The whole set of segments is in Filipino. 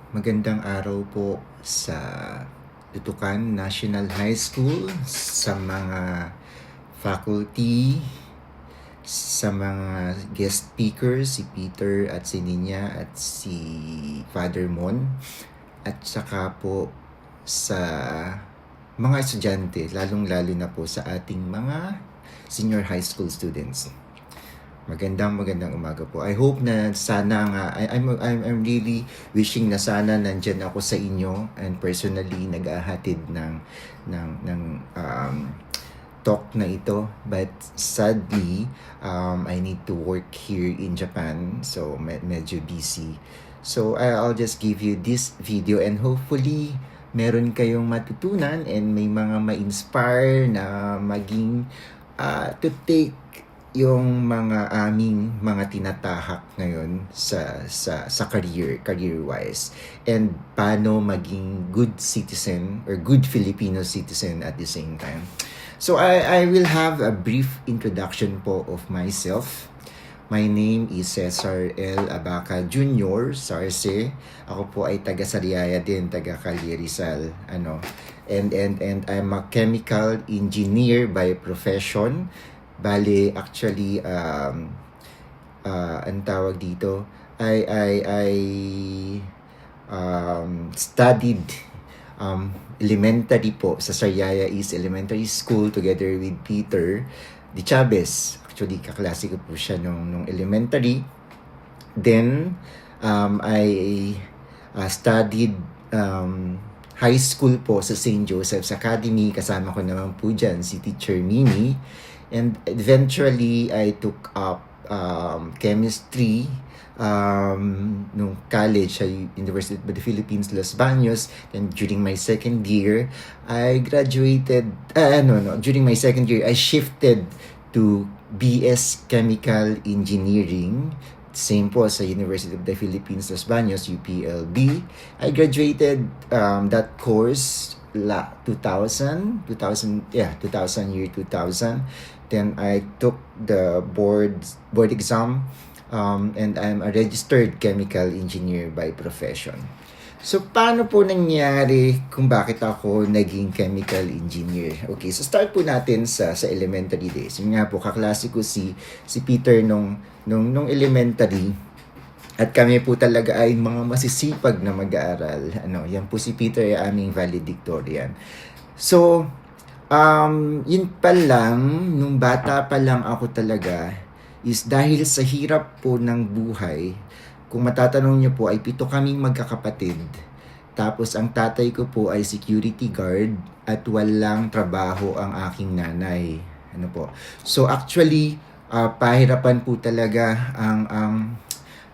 Magandang araw po sa Dutukan National High School, sa mga faculty, sa mga guest speakers, si Peter at si Ninya at si Father Mon, at saka po sa mga estudyante, lalong-lalo na po sa ating mga senior high school students. Magandang umaga po. I hope na sana nga, I'm really wishing na sana nandyan ako sa inyo and personally nag-ahatid ng talk na ito. But sadly, I need to work here in Japan, so medyo busy. So I'll just give you this video and hopefully meron kayong matutunan and may mga ma-inspire na maging to take yung mga aming mga tinatahak ngayon sa career wise, and paano maging good citizen or good Filipino citizen at the same time. So I will have a brief introduction po of myself. My name is Cesar L. Abaca Jr. Sarce. Ako po ay taga Sariaya din, taga Cali Rizal. And I'm a chemical engineer by profession. Bale, actually, ang tawag dito, I studied elementary po sa Sariaya East Elementary School together with Peter Di Chavez. Actually, kaklase ko po siya nung elementary. Then, I studied high school po sa St. Joseph's Academy. Kasama ko naman po dyan si Teacher Mimi. And eventually, I took up chemistry nung college sa University of the Philippines, Los Baños. And during my second year, I graduated, during my second year, I shifted to BS Chemical Engineering. Same po sa University of the Philippines, Los Baños, UPLB. I graduated that course 2000 year 2000. Then I took the board exam, and I'm a registered chemical engineer by profession. So, paano po nangyari kung bakit ako naging chemical engineer? Okay, so start po natin sa elementary days. Yung nga po, kaklase ko si Peter nung elementary. At kami po talaga ay mga masisipag na mag-aaral. Yan po si Peter ay aming valedictorian. So, yun pa lang, nung bata pa lang ako talaga, is dahil sa hirap po ng buhay, kung matatanong niyo po, ay 7 kaming magkakapatid. Tapos ang tatay ko po ay security guard at walang trabaho ang aking nanay. So actually, pahirapan po talaga ang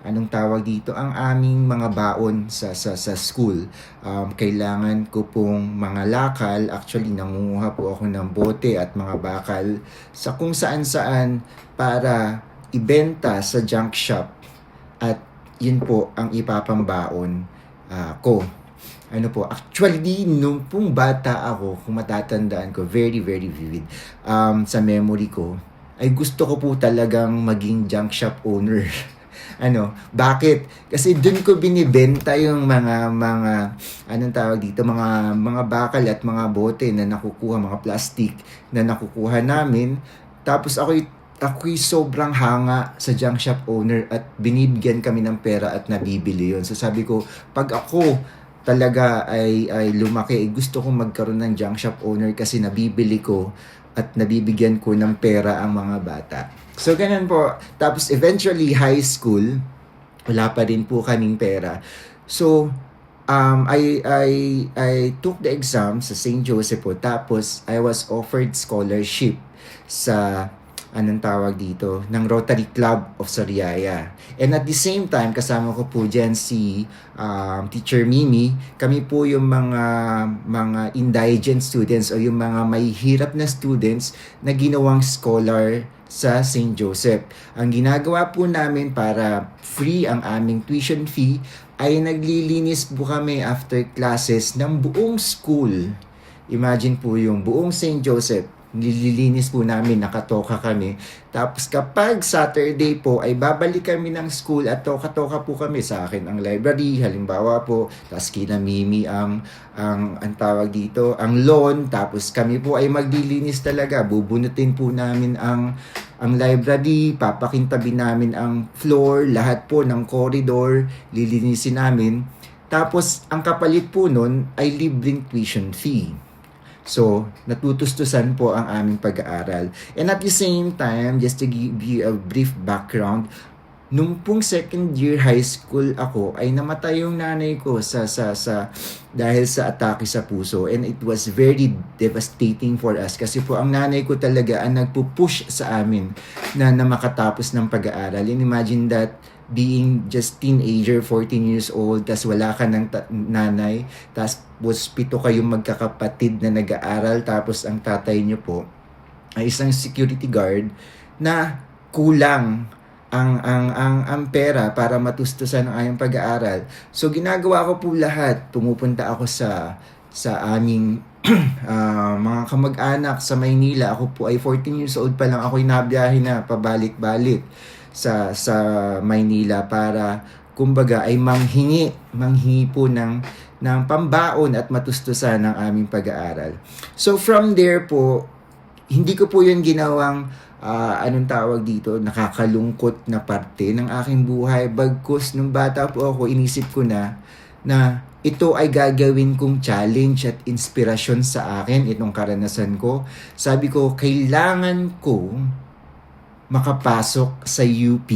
anong tawag dito, ang aming mga baon sa school. Kailangan ko pong mga lakal. Actually, nangunguha po ako ng bote at mga bakal sa kung saan-saan para ibenta sa junk shop. At yun po ang ipapambaon ko. Actually, nung pong bata ako, kung matatandaan ko, very, very vivid, sa memory ko, ay gusto ko po talagang maging junk shop owner. Bakit? Kasi dun ko binibenta yung mga anong tawag dito, mga bakal at mga bote na nakukuha, mga plastic na nakukuha namin. Tapos ako'y sobrang hanga sa junk shop owner at binibigyan kami ng pera at nabibili yun. So sabi ko, pag ako talaga ay lumaki, gusto kong magkaroon ng junk shop owner kasi nabibili ko at nabibigyan ko ng pera ang mga bata. So, ganun po. Tapos, eventually, high school, wala pa rin po kaming pera. So, I took the exam sa St. Joseph po. Tapos, I was offered scholarship sa anong tawag dito, ng Rotary Club of Sariaya. And at the same time, kasama ko po dyan si Teacher Mimi. Kami po yung mga indigent students o yung mga may hirap na students na ginawang scholar sa St. Joseph. Ang ginagawa po namin para free ang aming tuition fee ay naglilinis po kami after classes ng buong school. Imagine po yung buong St. Joseph. nililinis po namin, nakatoka kami. Tapos kapag Saturday po ay babalik kami ng school at toka-toka po kami. Sa akin ang library, halimbawa po, tapos kina Mimi ang tawag dito, ang lawn, tapos kami po ay maglilinis talaga. Bubunutin po namin ang library, papakintabi namin ang floor, lahat po ng corridor, lilinisin namin. Tapos ang kapalit po nun ay libreng tuition fee. So, natutustusan po ang aming pag-aaral. And at the same time, just to give you a brief background, nung pong second year high school ako, ay namatay yung nanay ko dahil sa atake sa puso. And it was very devastating for us kasi po ang nanay ko talaga ang nagpupush sa amin na makatapos ng pag-aaral. And imagine that, being just teenager, 14 years old, tas wala ka ng nanay, tas pito kayong magkakapatid na nag-aaral, tapos ang tatay nyo po ay isang security guard na kulang ang pera para matustusan ang aming pag-aaral. So ginagawa ko po lahat, pumupunta ako sa aming mga kamag-anak sa Maynila. Ako po ay 14 years old pa lang, ako'y nabiyahe na pabalik-balik sa Maynila para kumbaga ay manghingi po ng pambaon at matustusan ng aming pag-aaral. So from there po, hindi ko po yun ginawang anong tawag dito, nakakalungkot na parte ng aking buhay. Bagkus nung bata po ako, inisip ko na ito ay gagawin kong challenge at inspirasyon sa akin, itong karanasan ko. Sabi ko, kailangan ko makapasok sa UP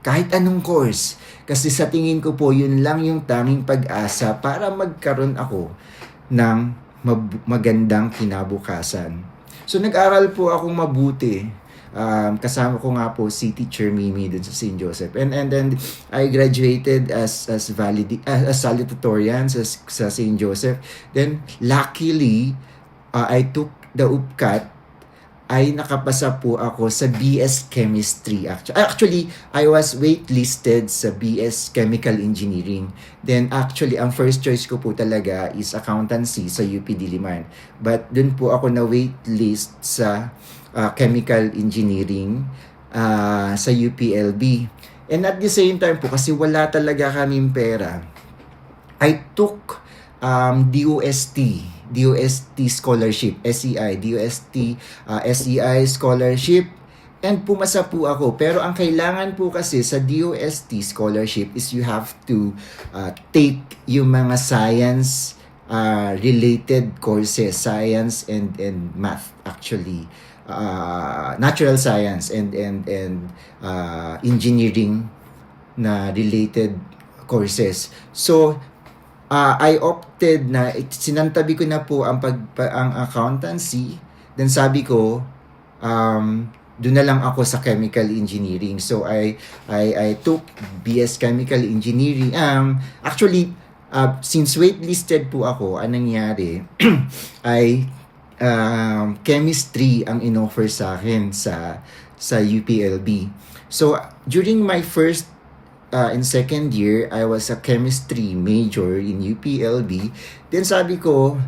kahit anong course. Kasi sa tingin ko po, yun lang yung tanging pag-asa para magkaroon ako ng magandang kinabukasan. So nag-aral po akong mabuti. Kasama ko nga po si Teacher Mimi dun sa St. Joseph. And then I graduated as salutatorian sa St. Joseph. Then luckily, I took the UPCAT, ay nakapasa po ako sa BS Chemistry. Actually, I was waitlisted sa BS Chemical Engineering. Then actually, ang first choice ko po talaga is accountancy sa UP Diliman. But dun po ako na waitlist sa Chemical Engineering sa UPLB. And at the same time po, kasi wala talaga kaming pera, I took DOST scholarship, SEI scholarship, and pumasa po ako. Pero ang kailangan po kasi sa DOST scholarship is you have to take yung mga science related courses, science and math actually. Natural science and engineering na related courses. So I opted na sinantabi ko na po ang accountancy. Then sabi ko doon na lang ako sa chemical engineering. So I took BS Chemical Engineering. Actually since waitlisted po ako, anong nangyari ay chemistry ang inoffer sa akin sa UPLB. So during my first in second year, I was a chemistry major in UPLB. Then sabi ko,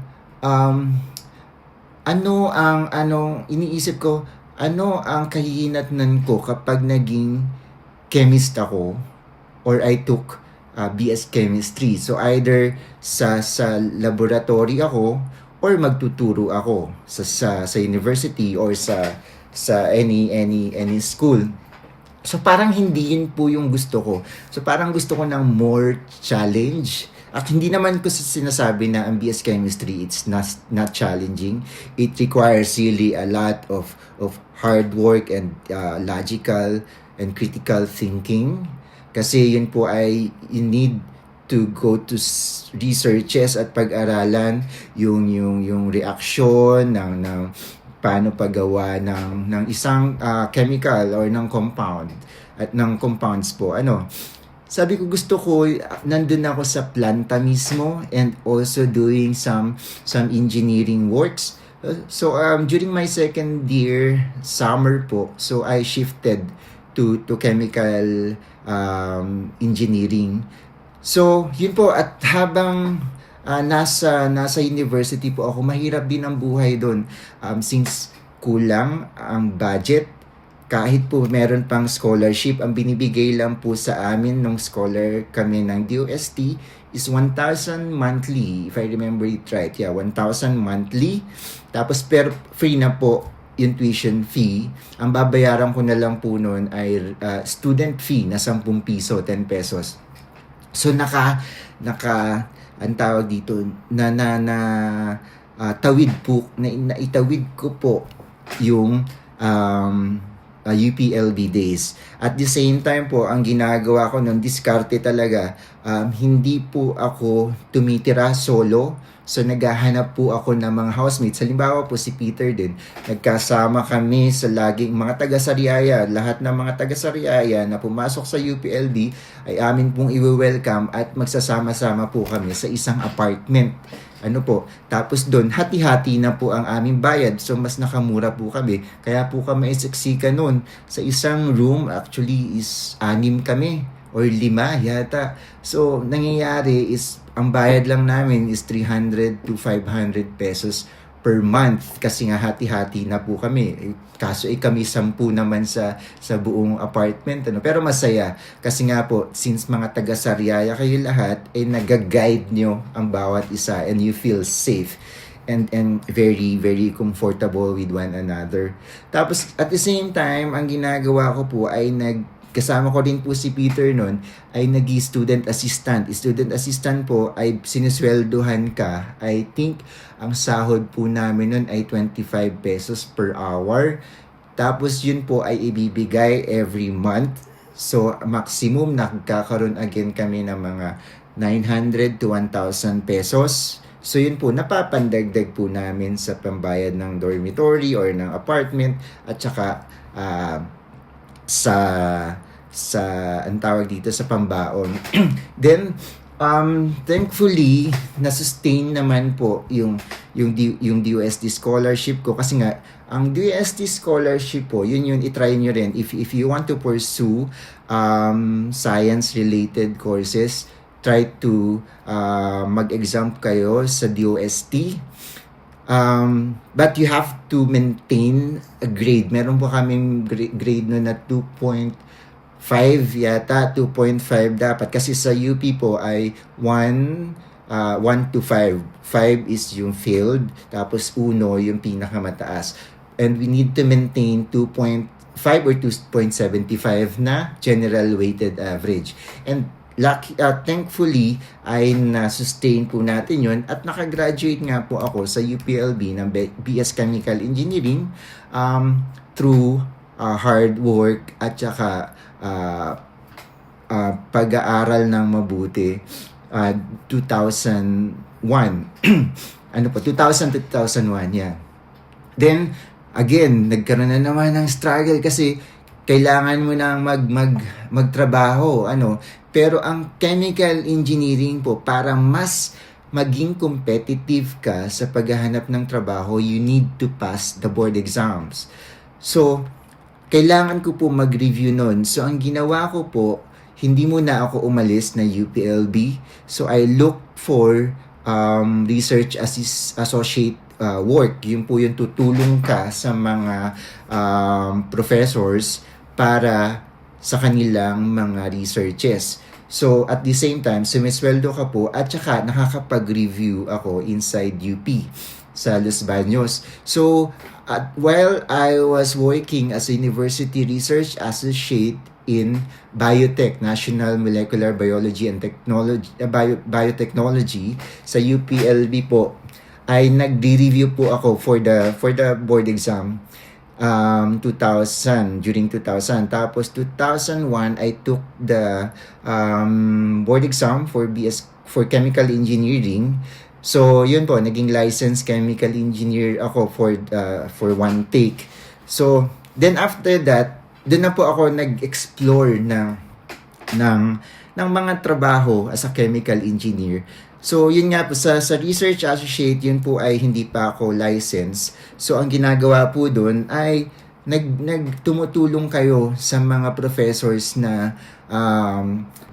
iniisip ko, ano ang kahihinatnan ko kapag naging chemist ako or I took BS Chemistry. So either sa laboratory ako or magtuturo ako sa university or sa any school. So parang hindi yun po yung gusto ko. So parang gusto ko ng more challenge. At hindi naman ko sinasabi na ang BS Chemistry it's not challenging. It requires really a lot of hard work and logical and critical thinking. Kasi yun po ay you need to go to researches at pag-aralan yung reaction ng paano paggawa ng isang chemical or ng compound at ng compounds po. Sabi ko gusto ko nandun ako sa planta mismo and also doing some engineering works. So during my second year summer po, so I shifted to chemical engineering. So yun po, at habang nasa university po ako, mahirap din ang buhay doon. Since kulang ang budget. Kahit po meron pang scholarship, ang binibigay lang po sa amin nung scholar kami ng DOST is 1,000 monthly, if I remember it right. Yeah, 1,000 monthly. Tapos per free na po yung tuition fee. Ang babayaran ko na lang po noon ay student fee na 10 piso, 10 pesos. So ang tawag dito tawid po na itawid ko po yung UPLB days. At the same time po, ang ginagawa ko nung diskarte talaga, hindi po ako tumitira solo. So naghahanap po ako ng mga housemates. Halimbawa po si Peter din. Nagkasama kami sa laging mga taga-Sariaya. Lahat ng mga taga-Sariaya na pumasok sa UPLB ay amin pong i-welcome at magsasama-sama po kami sa isang apartment. Tapos doon, hati-hati na po ang aming bayad. So, mas nakamura po kami. Kaya po kami isiksika noon. Sa isang room, actually, is 6 kami. Or 5 yata. So, nangyayari is, ang bayad lang namin is 300 to 500 pesos per month. Kasi nga, hati-hati na po kami. Kaso kami 10 naman sa buong apartment. Pero masaya. Kasi nga po, since mga taga-Sariaya kayo lahat, nag-guide nyo ang bawat isa and you feel safe and very, very comfortable with one another. Tapos, at the same time, ang ginagawa ko po ay kasama ko rin po si Peter noon ay student assistant. Student assistant po ay sinusweldohan ka. I think ang sahod po namin noon ay 25 pesos per hour. Tapos yun po ay ibibigay every month. So maximum nagkakaroon again kami ng mga 900 to 1,000 pesos. So yun po, napapandagdag po namin sa pambayad ng dormitory or ng apartment at saka sa ang tawag dito sa pambaon. Then thankfully na-sustain naman po yung DOST scholarship ko kasi nga ang DOST scholarship po yun i-try nyo rin if you want to pursue science related courses. Try to mag-exam kayo sa DOST. But you have to maintain a grade. Meron po kaming grade no na 2.5 yata, 2.5 dapat. Kasi sa UP po ay 1 to 5. 5 is yung failed, tapos 1 yung pinakamataas. And we need to maintain 2.5 or 2.75 na general weighted average. And thankfully ay na-sustain po natin yun at nakagraduate nga po ako sa UPLB ng BS Chemical Engineering through hard work at saka pag-aaral ng mabuti. 2001 2000 to 2001 yeah. Then again nagkaroon na naman ng struggle kasi kailangan mo nang magtrabaho pero ang chemical engineering po para mas maging competitive ka sa paghahanap ng trabaho, you need to pass the board exams. So kailangan ko po mag-review nun. So ang ginawa ko po, hindi muna ako umalis na UPLB. So I look for research associate work. Yun po yung tutulong ka sa mga professors para sa kanilang mga researches. So, at the same time, sumisweldo ka po at saka nakakapag-review ako inside UP sa Los Baños. So, while I was working as a university research associate in Biotech, National Molecular Biology and Technology, Biotechnology sa UPLB po, ay nagdi-review po ako for the board exam. 2000, during 2000. Tapos 2001, I took the board exam for chemical engineering. So, yun po, naging licensed chemical engineer ako for one take. So, then after that, doon na po ako nag-explore ng mga trabaho as a chemical engineer. So, yun nga po, sa research associate, yun po ay hindi pa ako licensed. So, ang ginagawa po doon ay tumutulong kayo sa mga professors na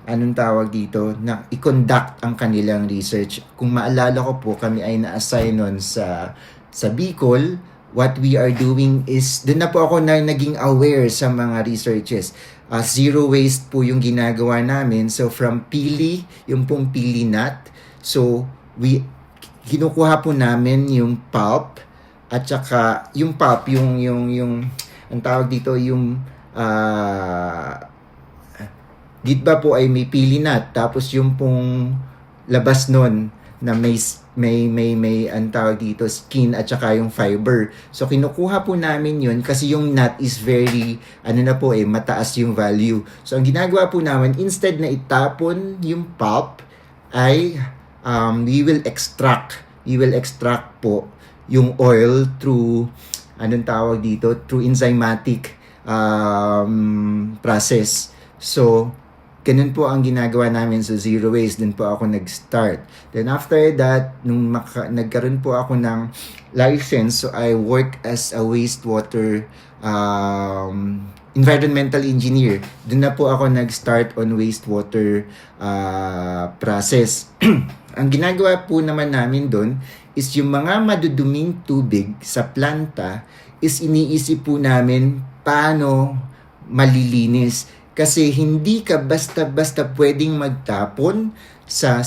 anong tawag dito, na i-conduct ang kanilang research. Kung maalala ko po, kami ay na-assign nun sa Bicol, what we are doing is, doon na po ako na naging aware sa mga researches. Zero waste po yung ginagawa namin. So from pili, yung pong pili nut, so kinukuha po namin yung pulp, at saka yung pulp, yung ang tawag dito, yung gitba po ay may pili nut, tapos yung pong labas nun na may ang tawag dito, skin at saka yung fiber. So kinukuha po namin yun kasi yung nut is very mataas yung value. So ang ginagawa po namin, instead na itapon yung pulp, ay we will extract po yung oil through through enzymatic process. So ganun po ang ginagawa namin sa Zero Waste. Dun po ako nag-start. Then after that, nung nagkaroon po ako ng license, so I work as a wastewater environmental engineer. Dun na po ako nag-start on wastewater process. Ang ginagawa po naman namin dun is yung mga maduduming tubig sa planta is iniisip po namin paano malilinis. Kasi hindi ka basta-basta pwedeng magtapon sa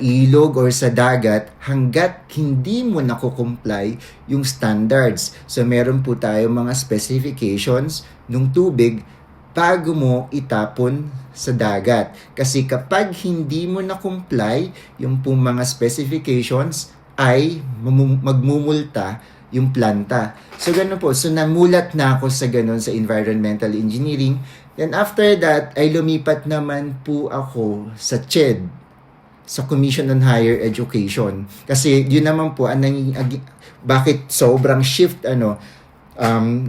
ilog or sa dagat hanggat hindi mo nakukomply yung standards. So meron po tayo mga specifications ng tubig bago mo itapon sa dagat. Kasi kapag hindi mo na-comply yung pong mga specifications, ay magmumulta yung planta. So ganun po. So namulat na ako sa ganun sa environmental engineering. Then after that, ay lumipat naman po ako sa CHED, sa Commission on Higher Education. Kasi yun naman po, bakit sobrang shift,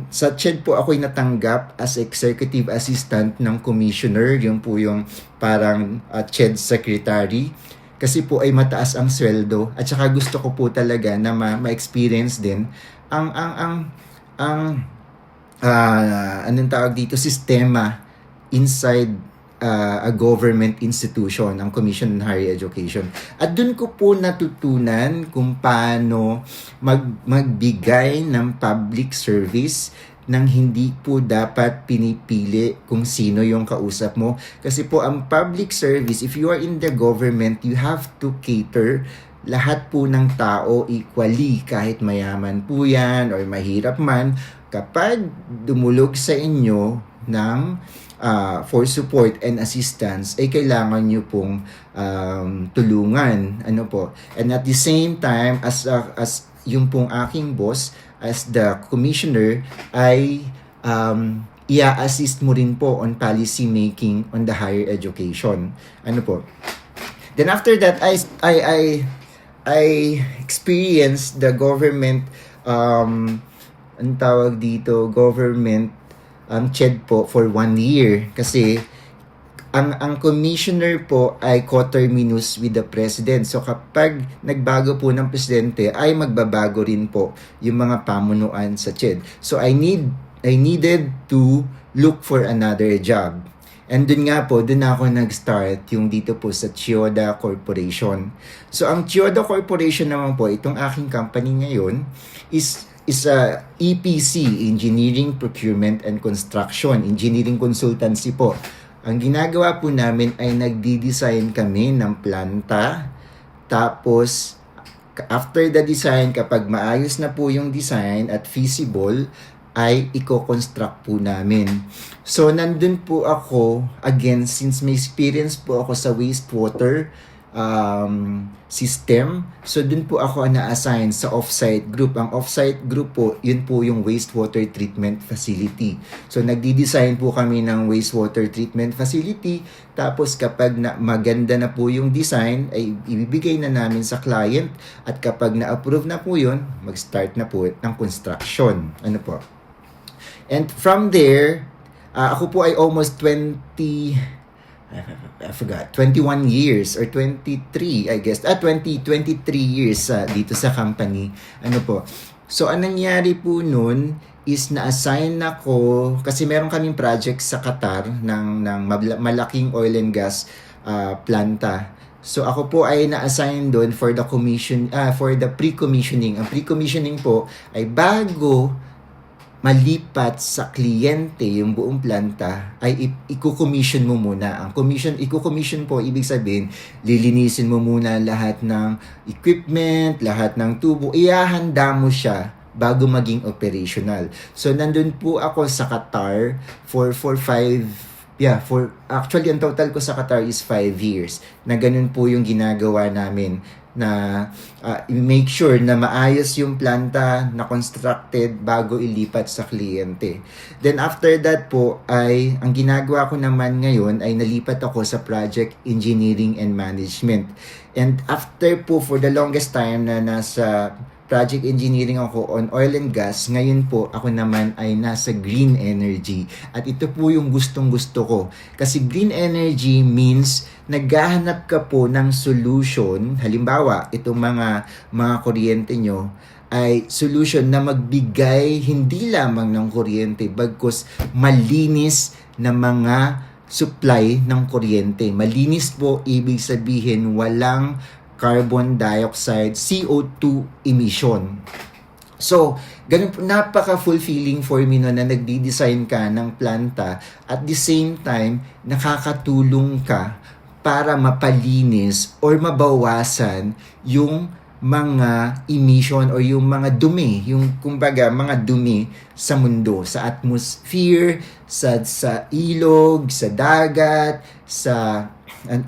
sa CHED po ako'y natanggap as executive assistant ng commissioner, yun po yung parang CHED secretary. Kasi po ay mataas ang sweldo, at saka gusto ko po talaga na ma-experience din anong tawag dito, sistema inside a government institution, ang Commission on Higher Education. At dun ko po natutunan kung paano magbigay ng public service nang hindi po dapat pinipili kung sino yung kausap mo. Kasi po ang public service, if you are in the government, you have to cater lahat po ng tao equally, kahit mayaman po yan or mahirap man. Kapag dumulog sa inyo ng for support and assistance, ay kailangan nyo pong tulungan. And at the same time, as yung pong aking boss, as the commissioner, ay i-assist mo rin po on policy making on the higher education. Then after that, I experienced the government, government CHED po for 1 year. Kasi ang commissioner po ay coterminous with the president. So kapag nagbago po ng presidente, ay magbabago rin po yung mga pamunuan sa CHED. So I needed to look for another job. And dun ako nag-start yung dito po sa Chiyoda Corporation. So ang Chiyoda Corporation naman po, itong aking company ngayon, is a EPC, Engineering, Procurement and Construction, engineering consultancy po. Ang ginagawa po namin ay nagdi-design kami ng planta, tapos after the design, kapag maayos na po yung design at feasible, ay i-construct po namin. So nandun po ako, again, since may experience po ako sa wastewater system, so dun po ako na-assign sa off-site group. Ang off-site group po, yun po yung wastewater treatment facility. So nagdi-design po kami ng wastewater treatment facility, tapos kapag maganda na po yung design, ay ibibigay na namin sa client, at kapag na-approve na po yun, mag-start na po ng construction. And from there, ako po ay almost 21 years or 23, I guess. 23 years dito sa company. So, anong nangyari po nun is na-assign ako, kasi meron kaming project sa Qatar ng malaking oil and gas planta. So ako po ay na-assign doon for the pre-commissioning. Ang pre-commissioning po ay bago malipat sa kliyente yung buong planta, ay i-commission mo muna. Ang i-commission po, ibig sabihin, lilinisin mo muna lahat ng equipment, lahat ng tubo, ihahanda mo siya bago maging operational. So, nandun po ako sa Qatar for actually, ang total ko sa Qatar is 5 years. Na ganun po yung ginagawa namin na make sure na maayos yung planta na constructed bago ilipat sa kliyente. Then after that po ay ang ginagawa ko naman ngayon ay nalipat ako sa project engineering and management. And after po for the longest time na nasa project engineering ako on oil and gas, ngayon po ako naman ay nasa green energy. At ito po yung gustong-gusto ko. Kasi green energy means naghahanap ka po ng solution. Halimbawa, itong mga kuryente nyo ay solution na magbigay hindi lamang ng kuryente bagkus malinis na mga supply ng kuryente. Malinis po, ibig sabihin walang carbon dioxide, CO2 emission. So, ganun po, napaka-fulfilling for me no, na nagdi-design ka ng planta at the same time, nakakatulong ka para mapalinis or mabawasan yung mga emission or yung mga dumi, yung kumbaga mga dumi sa mundo, sa atmosphere, sa ilog, sa dagat, sa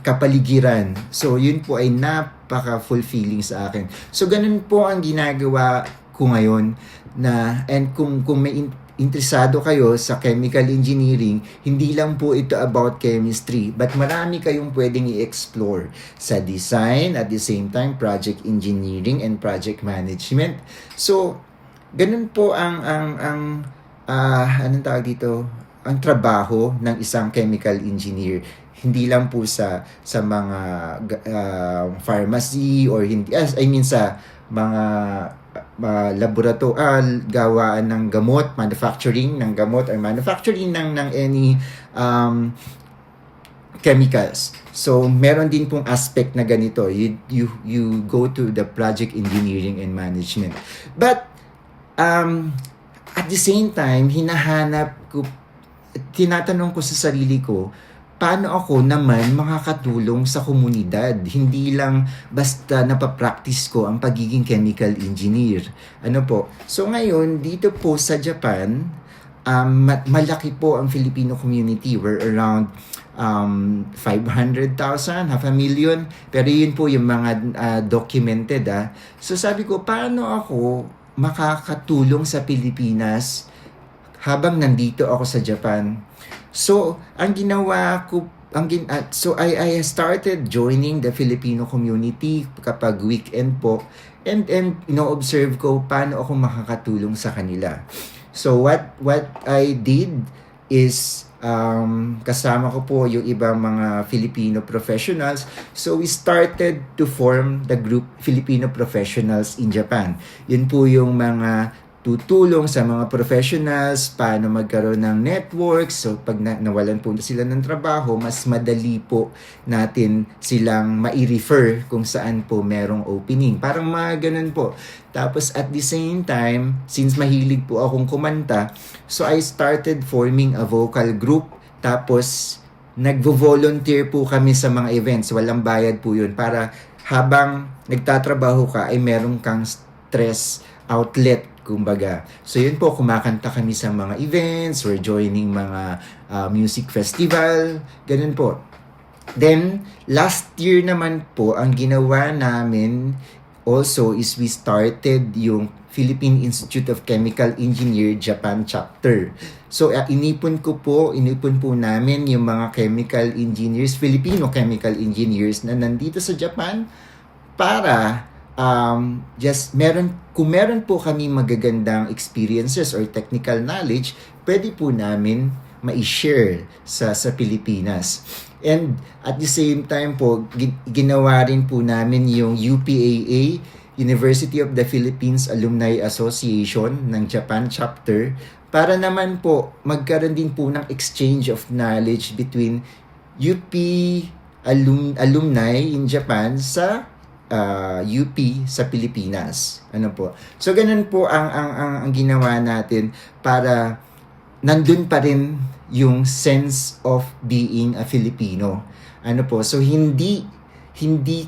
kapaligiran. So, yun po ay napaka-fulfilling sa akin. So, ganun po ang ginagawa ko ngayon na, and kung may interesado kayo sa chemical engineering, hindi lang po ito about chemistry, but marami kayong pwedeng i-explore sa design, at the same time, project engineering and project management. So, ganun po anong tawag dito? Ang trabaho ng isang chemical engineer. Hindi lang po sa mga pharmacy or hindi, sa mga gawaan ng gamot, manufacturing ng gamot or manufacturing ng any chemicals. So meron din pong aspect na ganito. You go to the project engineering and management. But at the same time, tinatanong ko sa sarili ko, paano ako naman makakatulong sa komunidad? Hindi lang basta napapractice ko ang pagiging chemical engineer. Ano po? So ngayon, dito po sa Japan, malaki po ang Filipino community. We're around 500,000, 500,000. Pero yun po yung mga documented. So sabi ko, paano ako makakatulong sa Pilipinas habang nandito ako sa Japan? So, ang ginawa ko, I started joining the Filipino community kapag weekend po, and ino-observe ko paano ako makakatulong sa kanila. So, what I did is kasama ko po yung ibang mga Filipino professionals. So, we started to form the group Filipino Professionals in Japan. Yun po yung mga tutulong sa mga professionals, paano magkaroon ng networks. So, pag nawalan po sila ng trabaho, mas madali po natin silang mai-refer kung saan po merong opening. Parang mga ganun po. Tapos, at the same time, since mahilig po akong kumanta, so I started forming a vocal group. Tapos, nagvo-volunteer po kami sa mga events. Walang bayad po yun. Para habang nagtatrabaho ka, ay meron kang stress outlet, kumbaga. So yun po, kumakanta kami sa mga events, we're joining mga music festival, ganun po. Then, last year naman po, ang ginawa namin also is we started yung Philippine Institute of Chemical Engineer Japan chapter. So, inipon po namin yung mga chemical engineers, Filipino chemical engineers na nandito sa Japan para kung meron po kami magagandang experiences or technical knowledge, pwede po namin ma-share sa Pilipinas. And at the same time po, ginawa rin po namin yung UPAA, University of the Philippines Alumni Association ng Japan chapter, para naman po magkaroon din po ng exchange of knowledge between UP alumni in Japan sa UP sa Pilipinas. Ano po? So ganun po ang ginawa natin para nandun pa rin yung sense of being a Filipino. Ano po? So hindi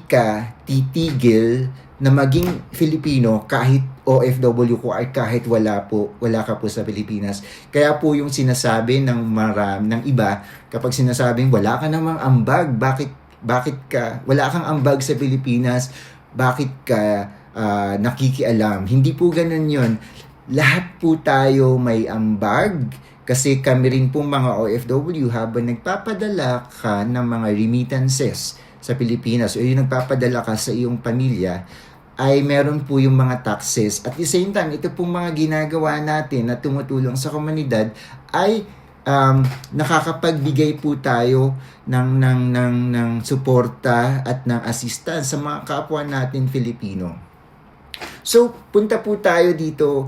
ka titigil na maging Filipino kahit OFW ko ay kahit wala ka po sa Pilipinas. Kaya po yung sinasabi ng ng iba kapag sinasabing wala ka namang ambag, bakit ka wala kang ambag sa Pilipinas, bakit ka nakikialam? Hindi po ganun 'yon. Lahat po tayo may ambag kasi kami rin po mga OFW habang nagpapadala ka ng mga remittances sa Pilipinas o yung nagpapadala ka sa iyong pamilya, ay meron po yung mga taxes. At the same time, ito pong mga ginagawa natin na tumutulong sa komunidad ay nakakapagbigay po tayo ng suporta at ng assistance sa mga kapwa natin Filipino. So, punta po tayo dito.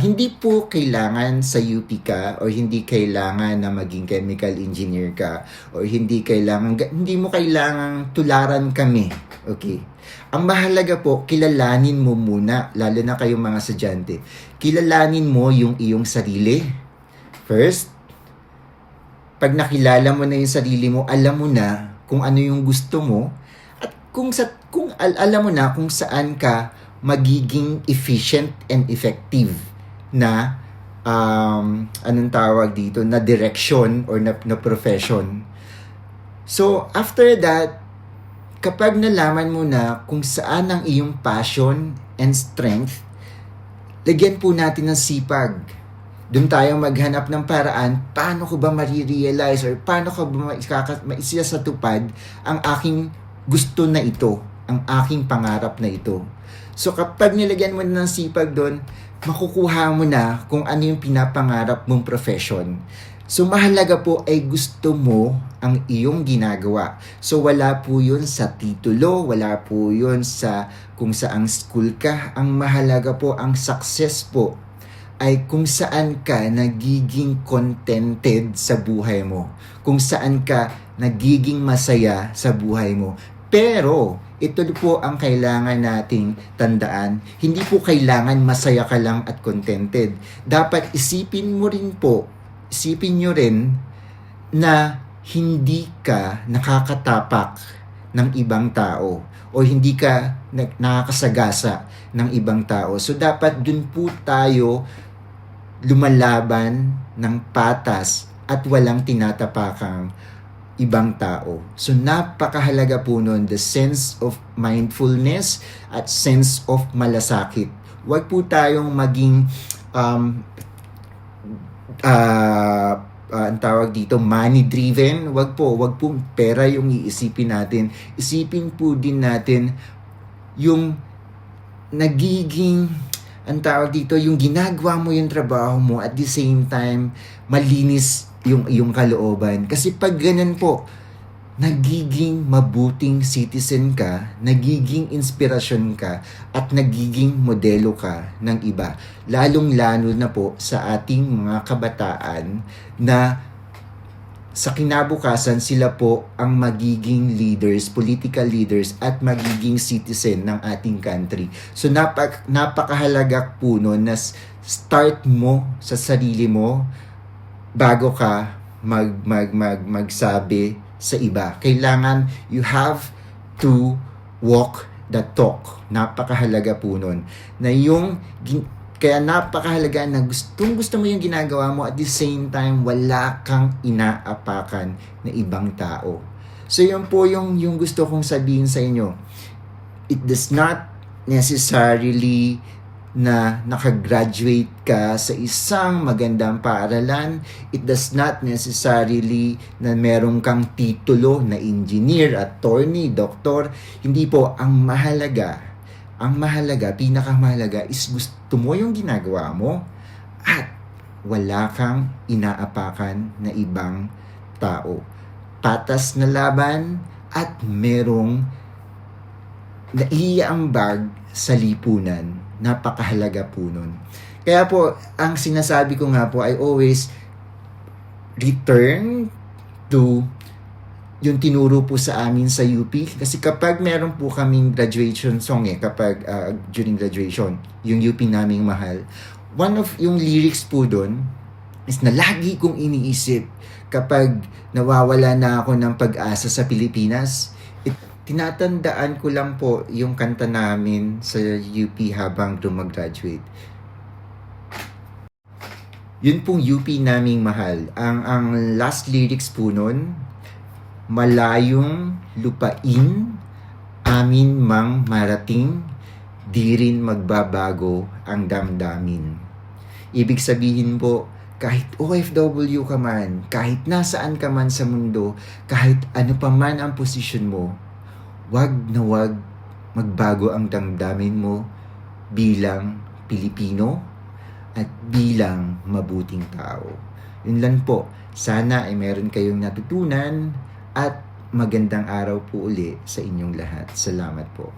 Hindi po kailangan sa UP ka o hindi kailangan na maging chemical engineer ka o hindi mo kailangang tularan kami. Okay. Ang mahalaga po, kilalanin mo muna, lalo na kayong mga estudyante. Kilalanin mo yung iyong sarili. First, pag nakilala mo na yung sarili mo, alam mo na kung ano yung gusto mo at alam mo na kung saan ka magiging efficient and effective na anong tawag dito, na direction or na profession. So, after that, kapag nalaman mo na kung saan ang iyong passion and strength, lagyan po natin ng sipag. Doon tayo maghanap ng paraan, paano ko ba marirealize or paano ko ba maisasatupad ang aking gusto na ito, ang aking pangarap na ito. So kapag nilagyan mo na ng sipag doon, makukuha mo na kung ano yung pinapangarap mong profession. So mahalaga po ay gusto mo ang iyong ginagawa. So wala po yun sa titulo, wala po yun sa kung saang school ka. Ang mahalaga po, ang success po ay kung saan ka nagiging contented sa buhay mo. Kung saan ka nagiging masaya sa buhay mo. Pero ito po ang kailangan nating tandaan. Hindi po kailangan masaya ka lang at contented. Dapat isipin nyo rin na hindi ka nakakatapak ng ibang tao o hindi ka nakakasagasa ng ibang tao. So dapat dun po tayo lumalaban ng patas at walang tinatapakang ibang tao. So napakahalaga po nun, the sense of mindfulness at sense of malasakit. Huwag po tayong maging ang tawag dito, money-driven. Wag po pera yung iisipin natin. Isipin po din natin yung nagiging, ang tawag dito, yung ginagawa mo yung trabaho mo at the same time, malinis yung kalooban. Kasi pag ganun po, nagiging mabuting citizen ka, nagiging inspirasyon ka, at nagiging modelo ka ng iba. Lalong-lalo na po sa ating mga kabataan na sa kinabukasan sila po ang magiging leaders, political leaders, at magiging citizen ng ating country. So napakahalaga po nun na start mo sa sarili mo bago ka magsabi sa iba. Kailangan you have to walk the talk. Napakahalaga po nun. Kaya napakahalaga na gusto mo yung ginagawa mo at the same time wala kang inaapakan na ibang tao. So yun po yung gusto kong sabihin sa inyo. It does not necessarily na nakagraduate ka sa isang magandang paaralan. It does not necessarily na meron kang titulo na engineer, attorney, doktor. Hindi po. Ang mahalaga, pinakamahalaga is gusto mo yung ginagawa mo at wala kang inaapakan na ibang tao. Patas na laban at merong naiambag sa lipunan. Napakahalaga po nun. Kaya po, ang sinasabi ko nga po ay always return to yung tinuro po sa amin sa UP. Kasi kapag meron po kaming graduation song kapag during graduation, yung UP naming mahal, one of yung lyrics po doon is na lagi kong iniisip kapag nawawala na ako ng pag-asa sa Pilipinas. Tinatandaan ko lang po yung kanta namin sa UP habang graduate. Yun pong UP naming mahal. Ang last lyrics po nun, malayong lupain, amin mang marating, di rin magbabago ang damdamin. Ibig sabihin po, kahit OFW ka man, kahit nasaan ka man sa mundo, kahit ano pa man ang posisyon mo, wag na wag magbago ang damdamin mo bilang Pilipino at bilang mabuting tao. Yun lang po. Sana ay meron kayong natutunan at magandang araw po uli sa inyong lahat. Salamat po.